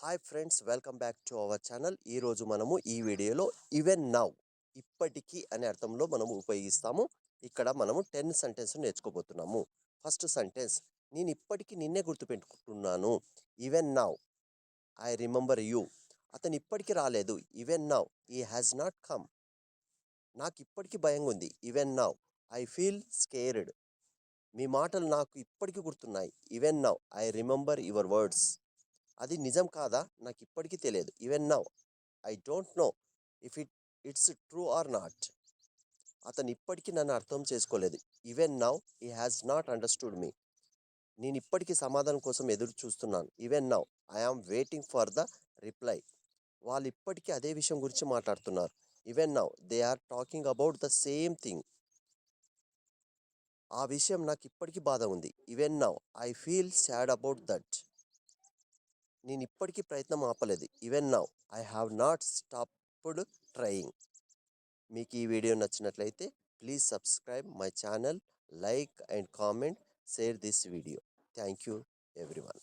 Hi friends, welcome back to our channel. ఈరోజు మనము ఈ వీడియోలో ఈవెన్ నౌ, ఇప్పటికీ అనే అర్థంలో మనము ఉపయోగిస్తాము. ఇక్కడ మనము 10 సెంటెన్స్ నేర్చుకోబోతున్నాము. ఫస్ట్ సెంటెన్స్, నేను ఇప్పటికీ నిన్నే గుర్తుపెట్టుకుంటున్నాను. Even now I remember you. అతను ఇప్పటికీ రాలేదు. Even now he has not come. నాకు ఇప్పటికీ భయంగా ఉంది. Even now I feel scared. మీ మాటలు నాకు ఇప్పటికీ గుర్తున్నాయి. Even now I remember your words. అది నిజం కాదా నాకు ఇప్పటికీ తెలియదు. Even now I don't know if it's true or not. అతను ఇప్పటికీ నన్ను అర్థం చేసుకోలేదు. Even now he has not understood me. నేను ఇప్పటికీ సమాధానం కోసం ఎదురు చూస్తున్నాను. Even now I am waiting for the reply. వాళ్ళు ఇప్పటికీ అదే విషయం గురించి మాట్లాడుతున్నారు. Even now they are talking about the same thing. ఆ విషయం నాకు ఇప్పటికీ బాధ ఉంది. Even now I feel sad about that. నేను ఇప్పటికీ ప్రయత్నం ఆపలేదు. Even now I have not stopped trying. మీకు ఈ వీడియో నచ్చినట్లయితే please subscribe my channel, like and comment, share this video. Thank you everyone.